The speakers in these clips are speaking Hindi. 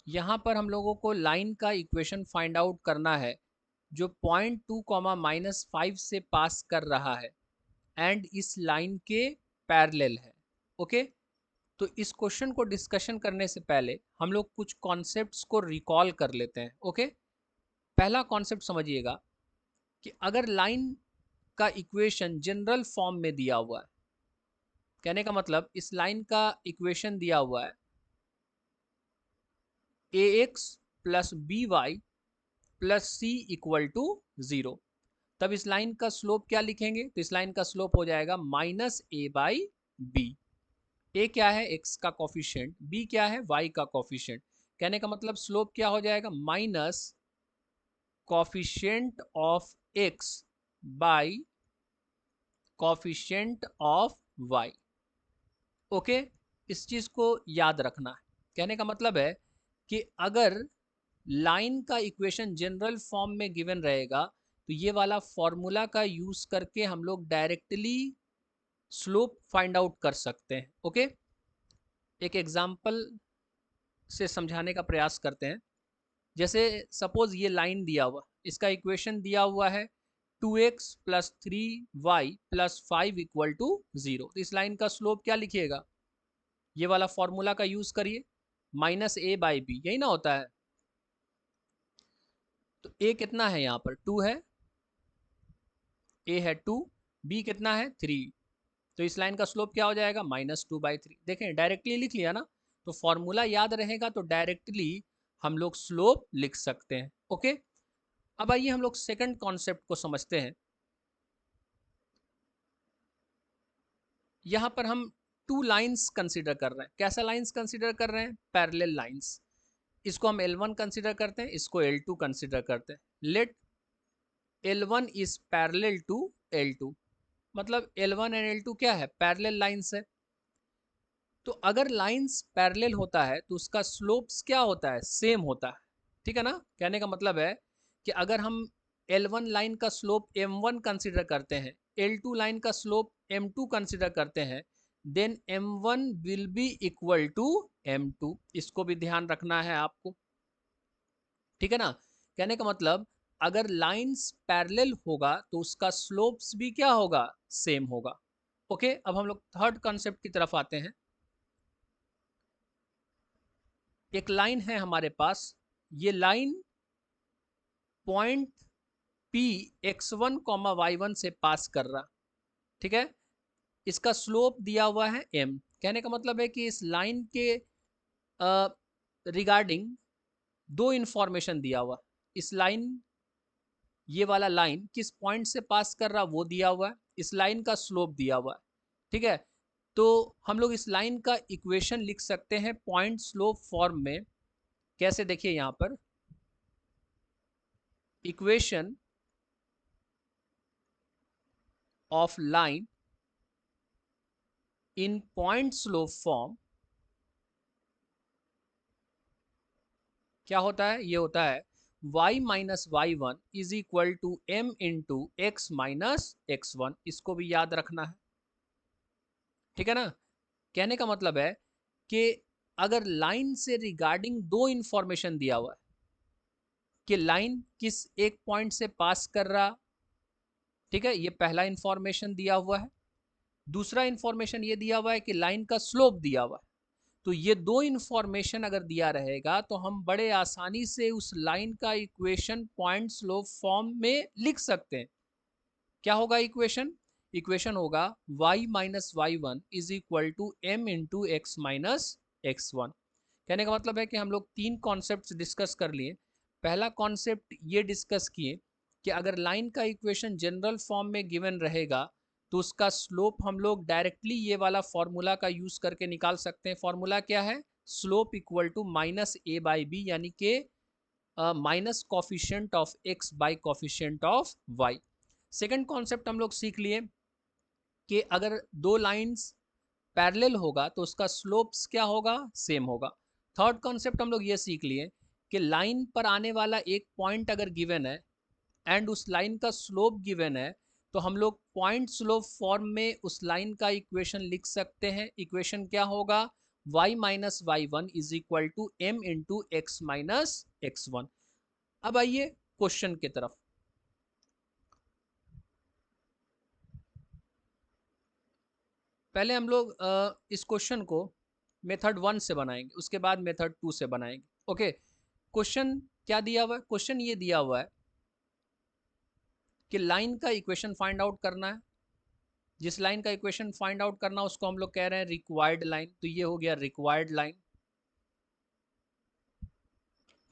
यहाँ पर हम लोगों को लाइन का इक्वेशन फाइंड आउट करना है जो पॉइंट 2 कॉमा -5 से पास कर रहा है एंड इस लाइन के पैरेलल है। ओके, तो इस क्वेश्चन को डिस्कशन करने से पहले हम लोग कुछ कॉन्सेप्ट्स को रिकॉल कर लेते हैं। ओके, पहला कॉन्सेप्ट समझिएगा कि अगर लाइन का इक्वेशन जनरल फॉर्म में दिया हुआ है, कहने का मतलब इस लाइन का इक्वेशन दिया हुआ है ax plus by plus c equal to 0, तब इस लाइन का स्लोप क्या लिखेंगे? तो इस लाइन का स्लोप हो जाएगा माइनस ए बाई बी। ए क्या है? x का कॉफिशिएंट, b क्या है? y का कॉफिशिएंट। कहने का मतलब स्लोप क्या हो जाएगा? Minus coefficient of x by coefficient of y। Okay, इस चीज को याद रखना है। कहने का मतलब है कि अगर लाइन का इक्वेशन जनरल फॉर्म में गिवन रहेगा तो ये वाला फॉर्मूला का यूज करके हम लोग डायरेक्टली स्लोप फाइंड आउट कर सकते हैं। ओके, एक एग्जांपल से समझाने का प्रयास करते हैं। जैसे सपोज ये लाइन दिया हुआ, इसका इक्वेशन दिया हुआ है 2x plus 3y plus 5 equal to 0। तो इस लाइन का स्लोप क्या लिखिएगा? ये वाला फॉर्मूला का यूज करिए, माइनस ए बाई बी, यही ना होता है। तो a कितना है? यहाँ पर 2 है, a है 2, b कितना है? 3। तो इस लाइन का स्लोप क्या हो जाएगा? -2/3। देखें, डायरेक्टली लिख लिया ना, तो फॉर्मूला याद रहेगा तो डायरेक्टली हम लोग स्लोप लिख सकते हैं। ओके, अब आइए हम लोग सेकंड कॉन्सेप्ट को समझते हैं। यहां पर हम टू लाइंस कंसीडर कर रहे हैं। कैसा लाइंस कंसीडर कर रहे हैं? Parallel lines. इसको हम L1 कंसीडर करते हैं, इसको L2 कंसीडर करते हैं। Late L1 is parallel to L2, मतलब L1 एंड L2 क्या है? पैरेलल लाइंस है। तो अगर लाइंस पैरेलल होता है तो उसका स्लोप्स क्या होता है? सेम होता है। ठीक है ना? कहने का मतलब है कि अगर हम L1 लाइन का स्लोप M1 कंसीडर करते हैं, L2 लाइन का स्लोप M2 कंसीडर करते हैं, then M1 will be equal to M2। इसको भी ध्यान रखना है आपको। ठीक है ना? कहने का मतलब अगर लाइंस पैरेलल होगा तो उसका स्लोप्स भी क्या होगा? सेम होगा। ओके, अब हम लोग थर्ड कॉन्सेप्ट की तरफ आते हैं। एक लाइन है हमारे पास, ये line point P x1 comma y1 से पास कर रहा। ठीक है, इसका स्लोप दिया हुआ है m। कहने का मतलब है कि इस लाइन के रिगार्डिंग दो इंफॉर्मेशन दिया हुआ। इस लाइन, ये वाला लाइन किस पॉइंट से पास कर रहा वो दिया हुआ है, इस लाइन का स्लोप दिया हुआ है। ठीक है, तो हम लोग इस लाइन का इक्वेशन लिख सकते हैं पॉइंट स्लोप फॉर्म में। कैसे? देखिए यहां पर equation of line in point slope form क्या होता है? ये होता है y minus y one is equal to m into x minus x one. इसको भी याद रखना है। ठीक है ना? कहने का मतलब है कि अगर लाइन से रिगार्डिंग दो इंफॉर्मेशन दिया हुआ है कि लाइन किस एक पॉइंट से पास कर रहा, ठीक है, ये पहला इंफॉर्मेशन दिया हुआ है। दूसरा इंफॉर्मेशन ये दिया हुआ है कि लाइन का स्लोप दिया हुआ है। तो ये दो इंफॉर्मेशन अगर दिया रहेगा तो हम बड़े आसानी से उस लाइन का इक्वेशन पॉइंट स्लोप फॉर्म में लिख सकते हैं। क्या होगा इक्वेशन? इक्वेशन होगा y minus y one is equal to m into x minus x one. कहने का मतलब है कि हम लोग तीन कॉन्सेप्ट डिस्कस कर लिए। पहला कॉन्सेप्ट ये डिस्कस किए कि अगर लाइन का इक्वेशन जनरल फॉर्म में गिवन रहेगा तो उसका स्लोप हम लोग डायरेक्टली ये वाला फॉर्मूला का यूज करके निकाल सकते हैं। फॉर्मूला क्या है? Slope equal to minus a by b, यानी कि minus coefficient of x by coefficient of y. Second concept हम लोग सीख लिए कि अगर दो लाइंस पैरेलल होगा तो उसका स्लोप्स क्या होगा? सेम होगा। थर्ड कॉन्सेप्ट हम लोग ये सीख लिए कि लाइन पर आने वाला एक पॉइंट अगर गिवन है एंड उस लाइन का स्लोप गिवन है तो हम लोग पॉइंट स्लोप फॉर्म में उस लाइन का इक्वेशन लिख सकते हैं। इक्वेशन क्या होगा? y minus y one is equal to m into x minus x one. अब आइए क्वेश्चन की तरफ। पहले हम लोग इस क्वेश्चन को मेथड 1 से बनाएंगे, उसके बाद मेथड 2 से बनाएंगे। ओके, क्वेश्चन क्या दिया हुआ है? क्वेश्चन ये दिया हुआ है कि लाइन का इक्वेशन फाइंड आउट करना है। जिस लाइन का इक्वेशन फाइंड आउट करना उसको हम लोग कह रहे हैं रिक्वायर्ड लाइन। तो ये हो गया रिक्वायर्ड लाइन,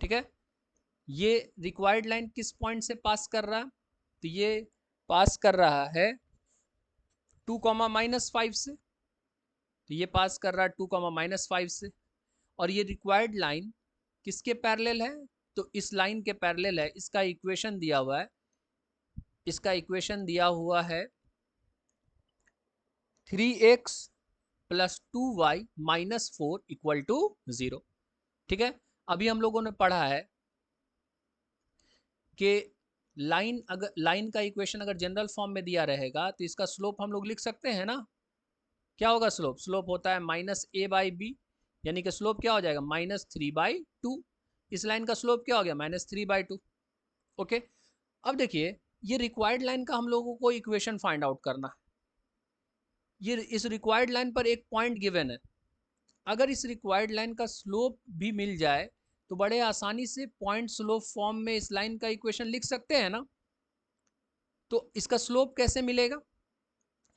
ठीक है। ये रिक्वायर्ड लाइन किस पॉइंट से पास कर रहा है? तो ये पास कर रहा है 2, -5 से। तो ये पास कर रहा है 2, -5 से। और ये रिक्वायर्ड लाइन किसके पैरेलल है? तो इस लाइन के पैरेलल है। इसका इक्वेशन दिया हुआ है, इसका इक्वेशन दिया हुआ है 3x + 2y - 4 = 0। ठीक है, अभी हम लोगों ने पढ़ा है कि लाइन का इक्वेशन अगर जनरल फॉर्म में दिया रहेगा तो इसका स्लोप हम लोग लिख सकते हैं ना। क्या होगा स्लोप? स्लोप होता है -a/b, यानी कि स्लोप क्या हो जाएगा? -3/2। इस लाइन का स्लोप क्या हो गया? -3/2। ओके, अब देखिए ये रिक्वायर्ड लाइन का हम लोगों को इक्वेशन फाइंड आउट करना है। ये इस रिक्वायर्ड लाइन पर एक पॉइंट गिवन है। अगर इस रिक्वायर्ड लाइन का स्लोप भी मिल जाए तो बड़े आसानी से पॉइंट स्लोप फॉर्म में इस लाइन का इक्वेशन लिख सकते हैं ना। तो इसका स्लोप कैसे मिलेगा?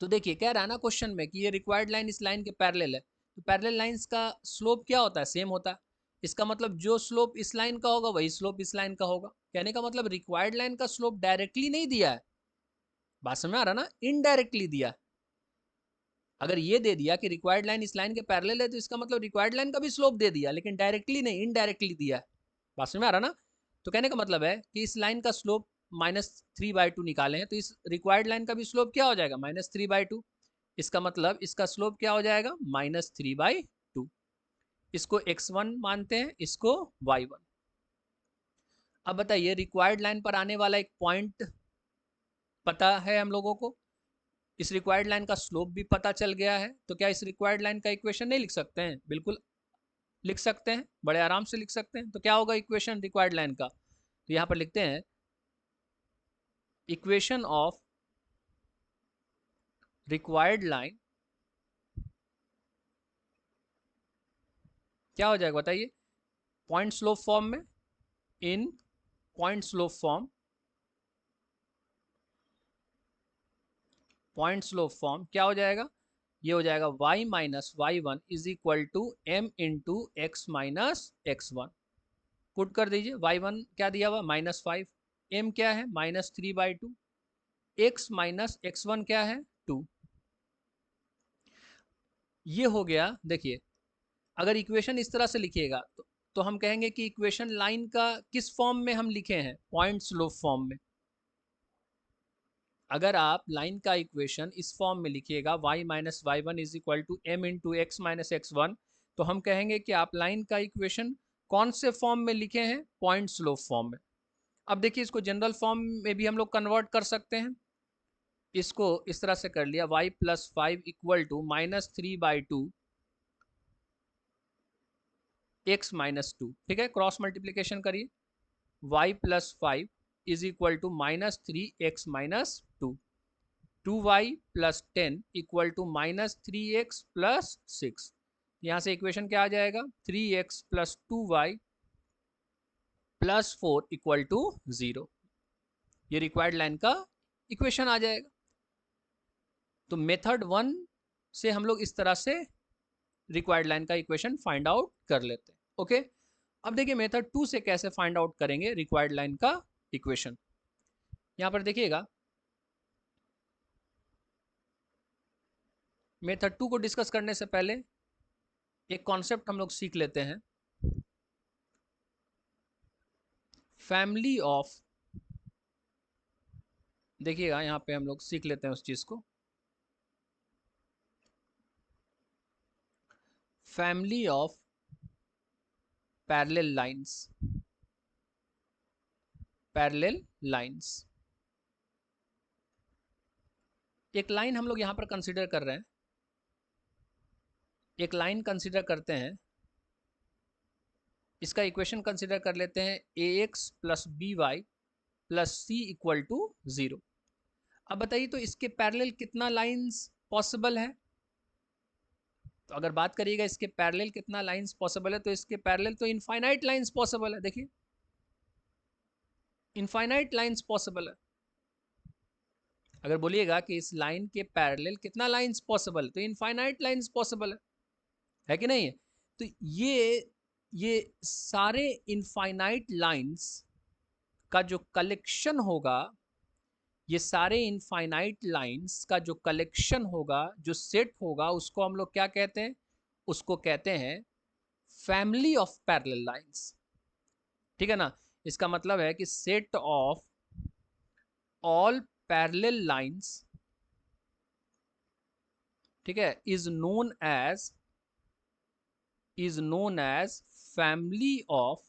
तो देखिए कह रहा है ना क्वेश्चन में कि ये रिक्वायर्ड लाइन इस लाइन के पैरेलल है। तो पैरेलल लाइंस का स्लोप क्या होता है? सेम होता है। इसका मतलब जो स्लोप इस लाइन का होगा वही स्लोप इस लाइन का होगा। कहने का मतलब रिक्वायर्ड लाइन का स्लोप डायरेक्टली नहीं दिया है, बात समझ में आ रहा ना, इनडायरेक्टली दिया। अगर ये दे दिया कि रिक्वायर्ड लाइन इस लाइन के पैरेलल है तो इसका मतलब रिक्वायर्ड लाइन का भी स्लोप दे दिया, लेकिन डायरेक्टली नहीं, इनडायरेक्टली दिया है। बात समझ में आ रहा ना। तो कहने का मतलब है कि इस लाइन का स्लोप -3/2 निकाले हैं, तो इस रिक्वायर्ड लाइन का भी स्लोप क्या हो जाएगा? -3/2। इसका मतलब इसका स्लोप क्या हो जाएगा? -3/2। इसको x1 मानते हैं, इसको y1। अब बताइए रिक्वायर्ड लाइन पर आने वाला एक पॉइंट पता है हम लोगों को, इस रिक्वायर्ड लाइन का स्लोप भी पता चल गया है, तो क्या इस रिक्वायर्ड लाइन का इक्वेशन नहीं लिख सकते हैं? बिल्कुल लिख सकते हैं, बड़े आराम से लिख सकते हैं। तो क्या होगा इक्वेशन रिक्वायर्ड लाइन का? तो यहां पर लिखते हैं इक्वेशन ऑफ रिक्वायर्ड लाइन क्या हो जाएगा बताइए? पॉइंट स्लोप फॉर्म में, in point slope form, point slope form क्या हो जाएगा? ये हो जाएगा y - y1 = m into x minus x one. Put कर दीजिए, y1 क्या दिया हुआ? -5, m क्या है? -3/2, x माइनस x1 क्या है? 2। ये हो गया। देखिए अगर इक्वेशन इस तरह से लिखिएगा तो हम कहेंगे कि इक्वेशन लाइन का किस फॉर्म में हम लिखे हैं? पॉइंट स्लोप फॉर्म में। अगर आप लाइन का इक्वेशन इस फॉर्म में लिखिएगा y - y1 = m into x minus x one, तो हम कहेंगे कि आप लाइन का इक्वेशन कौन से फॉर्म में लिखे हैं? पॉइंट स्लोप फॉर्म में। अब देखिए इसको जनरल फॉर्म में भी हम लोग कन्वर्ट कर सकते हैं। इसको इस तरह से कर लिया y + 5 = -3/2 x - 2। ठीक है, क्रॉस मल्टीप्लीकेशन करिए, y + 5 = -3x - 2, 2y + 10 = -3x + 6। यहाँ से इक्वेशन क्या आ जाएगा? 3x + 2y + 4 = 0। ये रिक्वायर्ड लाइन का इक्वेशन आ जाएगा। तो मेथड 1 से हम लोग इस तरह से रिक्वायर्ड लाइन का इक्वेशन फाइंड आउट कर लेते हैं। ओके, अब देखिए मेथड 2 से कैसे फाइंड आउट करेंगे रिक्वायर्ड लाइन का इक्वेशन। यहां पर देखिएगा, मेथड 2 को डिस्कस करने से पहले एक कॉन्सेप्ट हम लोग सीख लेते हैं, फैमिली ऑफ। देखिएगा यहां पे हम लोग सीख लेते हैं उस चीज को, family of parallel lines. Parallel lines, एक लाइन हम लोग यहां पर कंसीडर कर रहे हैं, एक लाइन कंसिडर करते हैं, इसका इक्वेशन कंसिडर कर लेते हैं ax plus b y plus c equal to 0। अब बताइए तो इसके पैरेलल कितना लाइंस पॉसिबल है? तो अगर बात करिएगा इसके पैरेलल कितना लाइंस पॉसिबल है, तो इसके पैरेलल तो इनफाइनाइट लाइंस पॉसिबल है। देखिए इनफाइनाइट लाइंस पॉसिबल है। अगर बोलिएगा कि इस लाइन के पैरेलल कितना लाइंस पॉसिबल, तो इनफाइनाइट लाइंस पॉसिबल है कि नहीं है? तो ये सारे इनफाइनाइट लाइंस का जो कलेक्शन होगा, ये सारे इनफाइनाइट लाइंस का जो कलेक्शन होगा, जो सेट होगा, उसको हम लोग क्या कहते हैं? उसको कहते हैं फैमिली ऑफ पैरेलल लाइंस। ठीक है ना? इसका मतलब है कि set of all parallel lines, ठीक है, is known as family of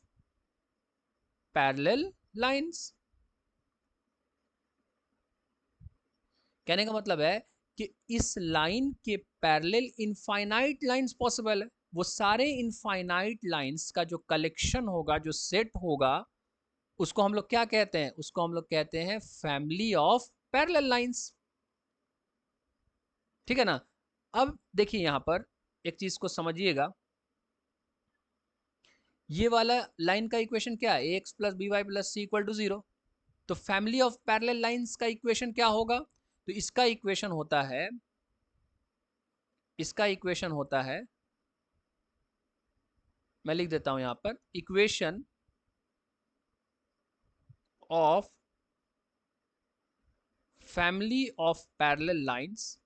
parallel lines. कहने का मतलब है कि इस लाइन के पैरेलल इनफाइनाइट लाइंस पॉसिबल है। वो सारे इनफाइनाइट लाइंस का जो कलेक्शन होगा, जो सेट होगा, उसको हम लोग क्या कहते हैं? उसको हम लोग कहते हैं फैमिली ऑफ पैरेलल लाइंस। ठीक है ना? अब देखिए यहां पर एक चीज को समझिएगा, ये वाला लाइन का इक्वेशन क्या है? ax plus b y plus c equal to 0। तो फैमिली ऑफ पैरेलल लाइंस का इक्वेशन क्या होगा? तो इसका इक्वेशन होता है, मैं लिख देता हूं यहां पर, equation of family of parallel lines,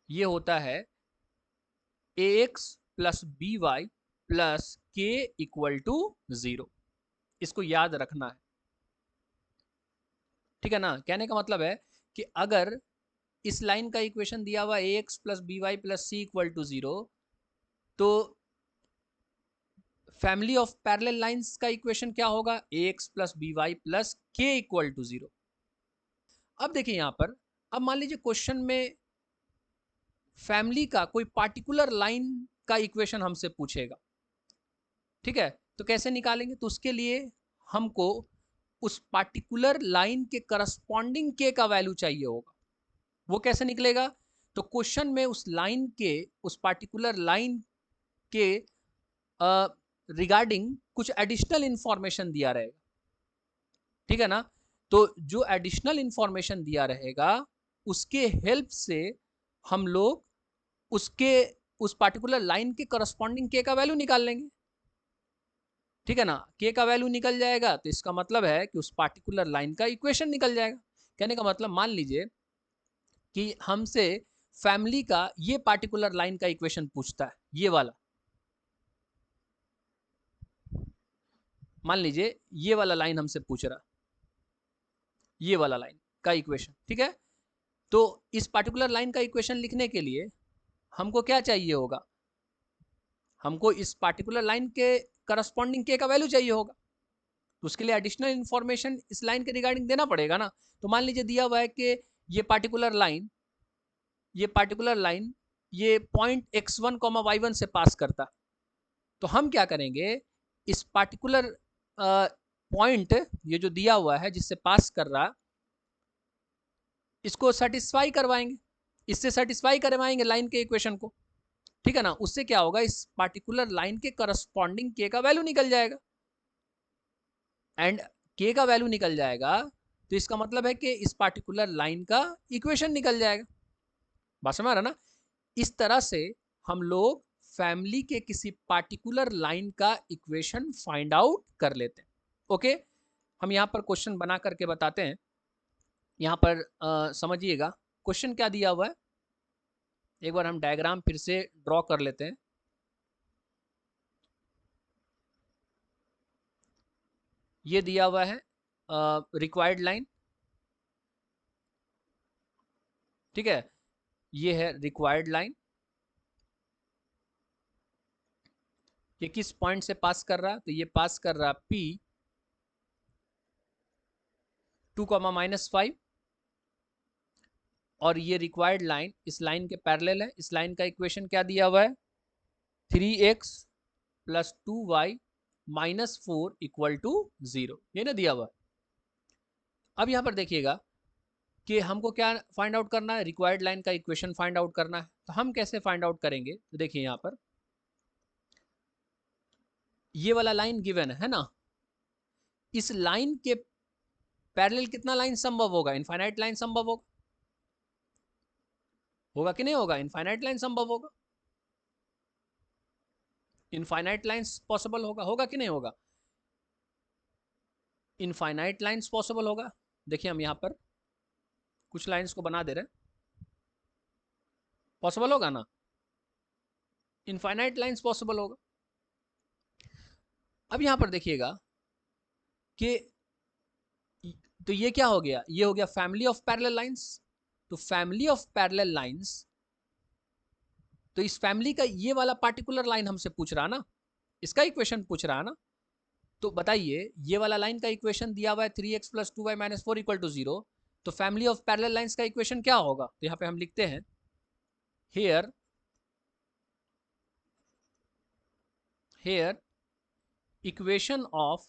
ये होता है ax plus b y plus k equal to 0। इसको याद रखना है। ठीक है ना? कहने का मतलब है कि अगर इस लाइन का इक्वेशन दिया हुआ ax plus b y plus c equal to 0, तो फैमिली ऑफ पैरेलल लाइंस का इक्वेशन क्या होगा? ax plus b y plus k equal to 0। अब देखिए यहां पर, अब मान लीजिए क्वेश्चन में फैमिली का कोई पार्टिकुलर लाइन का इक्वेशन हमसे पूछेगा। ठीक है, तो कैसे निकालेंगे? तो उसके लिए हमको उस पार्टिकुलर लाइन के करस्पॉन्डिंग के का वैल्यू चाहिए होगा। वो कैसे निकलेगा? तो क्वेश्चन में उस लाइन के, उस पार्टिकुलर लाइन के रिगार्डिंग कुछ एडिशनल इंफॉर्मेशन दिया रहेगा। ठीक है ना? तो जो एडिशनल इंफॉर्मेशन दिया रहेगा, उसके हेल्प से हम लोग उसके, उस पार्टिकुलर लाइन के करस्पॉन्डिंग के का वैल्यू निकाल लेंगे। ठीक है ना? के का वैल्यू निकल जाएगा तो इसका मतलब है कि उस पार्टिकुलर लाइन का इक्वेशन निकल जाएगा। कहने का मतलब, मान लीजिए कि हमसे फैमिली का ये पार्टिकुलर लाइन का इक्वेशन पूछता है, ये वाला, मान लीजिए ये वाला लाइन हमसे पूछ रहा, ये वाला लाइन का इक्वेशन। ठीक है, तो इस पार्टिकुलर लाइन का इक्वेशन लिखने के लिए हमको क्या चाहिए होगा? हमको इस पार्टिकुलर लाइन के करस्पॉन्डिंग के का वैल्यू चाहिए होगा। तो उसके लिए एडिशनल इंफॉर्मेशन इस लाइन के रिगार्डिंग देना पड़ेगा ना। तो मान लीजिए दिया हुआ है कि ये पार्टिकुलर लाइन, ये पॉइंट x1 y1 से पास करता। तो हम क्या करेंगे? इस पार्टिकुलर पॉइंट, ये जो दिया हुआ है जिससे पास कर रहा, इसको सेटिस्फाई करवाएंगे, इससे सेटिस्फाई करवाएंगे लाइन के इक्वेशन को। ठीक है ना? उससे क्या होगा? इस पार्टिकुलर लाइन के करस्पॉन्डिंग के का वैल्यू निकल जाएगा। एंड के का वैल्यू निकल जाएगा तो इसका मतलब है कि इस पार्टिकुलर लाइन का इक्वेशन निकल जाएगा। बात समझ रहा ना? इस तरह से हम लोग फैमिली के किसी पार्टिकुलर लाइन का इक्वेशन फाइंड आउट कर लेते हैं। ओके, हम यहां पर क्वेश्चन बना करके बताते हैं। यहां पर समझिएगा क्वेश्चन क्या दिया हुआ है। एक बार हम डायग्राम फिर से ड्रॉ कर लेते हैं। ये दिया हुआ है रिक्वायर्ड लाइन। ठीक है, ये है रिक्वायर्ड लाइन। ये किस पॉइंट से पास कर रहा? तो ये पास कर रहा P 2, -5 और ये रिक्वायर्ड लाइन इस लाइन के पैरेलल है। इस लाइन का इक्वेशन क्या दिया हुआ है, 3x plus 2y minus 4 equal to 0, ये ना दिया हुआ है। अब यहां पर देखिएगा कि हमको क्या फाइंड आउट करना है, रिक्वायर्ड लाइन का इक्वेशन फाइंड आउट करना है। तो हम कैसे फाइंड आउट करेंगे, तो देखिए यहां पर ये वाला लाइन गिवन है ना, इस लाइन के पैरेलल कितना लाइन संभव होगा, इनफाइनाइट लाइन संभव होगा, होगा कि नहीं होगा, इनफाइनाइट लाइन संभव होगा, इनफाइनाइट लाइंस पॉसिबल होगा, होगा कि नहीं होगा, इनफाइनाइट लाइंस पॉसिबल होगा। देखिए हम यहां पर कुछ लाइंस को बना दे रहे हैं, पॉसिबल होगा ना, इनफाइनाइट लाइंस पॉसिबल होगा। अब यहां पर देखिएगा कि तो ये क्या हो गया, ये हो गया फैमिली ऑफ पैरेलल लाइंस। तो फैमिली ऑफ पैरेलल लाइंस, तो इस फैमिली का ये वाला पार्टिकुलर लाइन हमसे पूछ रहा ना, इसका इक्वेशन पूछ रहा ना। तो बताइए ये वाला लाइन का इक्वेशन दिया हुआ है 3x plus 2y minus 4 equal to 0। तो फैमिली ऑफ पैरेलल लाइंस का इक्वेशन क्या होगा, तो यहां पे हम लिखते हैं here equation of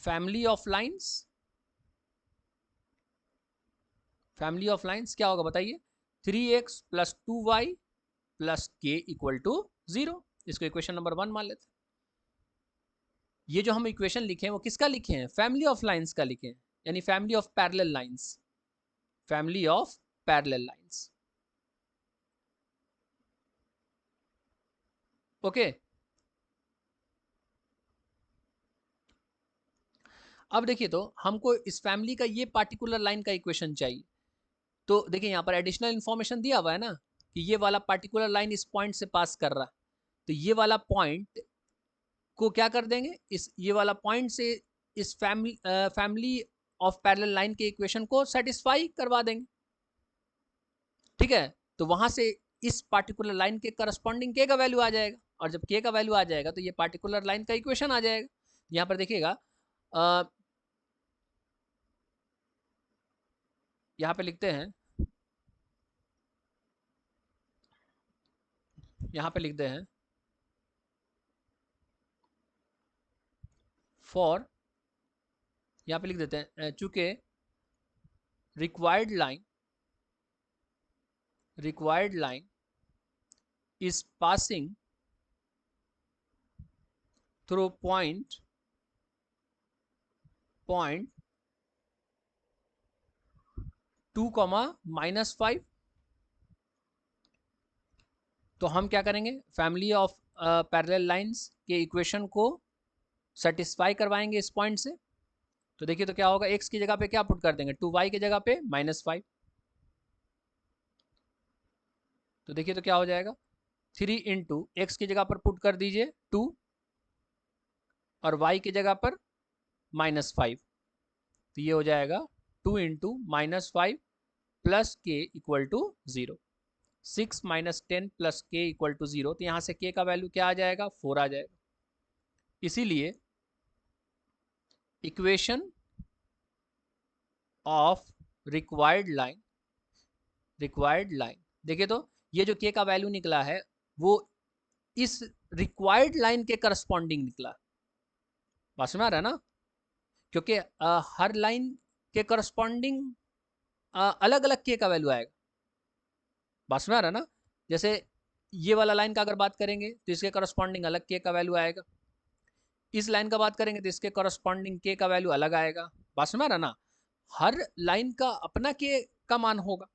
family of lines, family of lines क्या होगा बताइए, 3x plus 2y plus k equal to 0। इसको इक्वेशन नंबर 1 मान लेते हैं। ये जो हम इक्वेशन लिखे हैं वो किसका लिखे हैं, फैमिली ऑफ लाइंस का लिखे हैं, यानी family of parallel lines, family of parallel lines. Okay, अब देखिए तो हमको इस फैमिली का ये पार्टिकुलर लाइन का इक्वेशन चाहिए। तो देखिए यहाँ पर एडिशनल इंफॉर्मेशन दिया हुआ है ना कि ये वाला पार्टिकुलर लाइन इस पॉइंट से पास कर रहा है। तो ये वाला पॉइंट को क्या कर देंगे, इस ये वाला पॉइंट से इस फैमिली ऑफ पैरेलल लाइन के इक्वेशन को सेटिस्फाई करवा देंगे। ठीक है, तो वहां से इस पार्टिकुलर लाइन के करस्पॉन्डिंग के का वैल्यू आ जाएगा, और जब के का वैल्यू आ जाएगा तो ये पार्टिकुलर लाइन का इक्वेशन आ जाएगा। यहाँ पर देखिएगा यहाँ पे लिखते हैं, यहाँ पे लिखते हैं फॉर, यहाँ पे लिख देते हैं चूंकि required line is passing through point 2, -5। तो हम क्या करेंगे, फैमिली ऑफ पैरेलल लाइंस के इक्वेशन को सेटिस्फाई करवाएंगे इस पॉइंट से। तो देखिए तो क्या होगा, x की जगह पे क्या पुट कर देंगे, 2y की जगह पे -5। तो देखिए तो क्या हो जाएगा, 3 इंटू एक्स की जगह पर पुट कर दीजिए 2 और y की जगह पर -5। तो ये हो जाएगा 2 into -5 plus k equal to 0, 6 - 10 plus k equal to 0। तो यहाँ से के का वैल्यू क्या आ जाएगा, 4 आ जाएगा। इसीलिए इक्वेशन ऑफ रिक्वायर्ड लाइन देखिए तो ये जो के का वैल्यू निकला है वो इस रिक्वायर्ड लाइन के करस्पॉन्डिंग निकला। बात समझ आ रहा है ना, क्योंकि हर लाइन के करस्पॉन्डिंग अलग अलग के का वैल्यू आएगा। बात समझ आ रहा है ना, जैसे ये वाला लाइन का अगर बात करेंगे तो इसके करस्पॉन्डिंग अलग के का वैल्यू आएगा, इस लाइन का बात करेंगे तो इसके करस्पॉन्डिंग के का वैल्यू अलग आएगा। बात समझ आ रहा ना, हर लाइन का अपना के का मान होगा।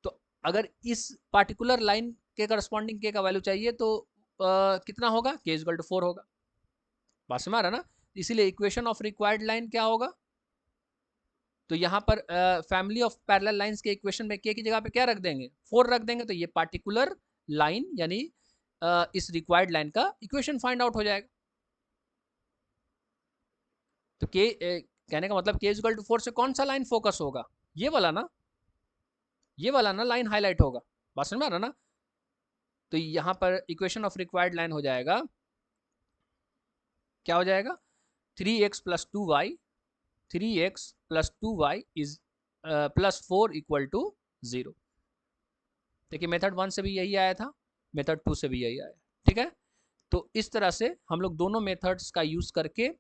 तो अगर इस पार्टिकुलर लाइन के करस्पॉन्डिंग के का वैल्यू चाहिए तो कितना होगा, के इक्वल टू 4 होगा। बात समझ आ रहा ना, इसीलिए इक्वेशन ऑफ रिक्वायर्ड लाइन क्या होगा, तो यहाँ पर फैमिली ऑफ पैरेलल लाइंस के इक्वेशन में के की जगह पे क्या रख देंगे, 4 रख देंगे। तो ये पार्टिकुलर लाइन यानी इस रिक्वायर्ड लाइन का इक्वेशन फाइंड आउट हो जाएगा। तो के कहने का मतलब के इक्वल टू 4 से कौन सा लाइन फोकस होगा, ये वाला ना, ये वाला ना लाइन हाईलाइट होगा। बात समझ में आ रहा ना, तो यहाँ पर इक्वेशन ऑफ रिक्वायर्ड लाइन हो जाएगा, क्या हो जाएगा, 3x plus 2y, 3x plus 2y is plus 4 equal to 0। देखिए मेथड 1 से भी यही आया था, मेथड 2 से भी यही आया। ठीक है, तो इस तरह से हम लोग दोनों मेथड्स का यूज करके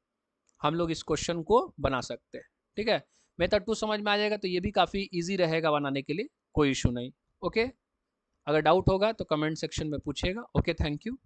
हम लोग इस क्वेश्चन को बना सकते हैं। ठीक है, मेथड 2 समझ में आ जाएगा तो ये भी काफ़ी इजी रहेगा बनाने के लिए, कोई इशू नहीं। ओके, अगर डाउट होगा तो कमेंट सेक्शन में पूछेगा। Okay, thank you.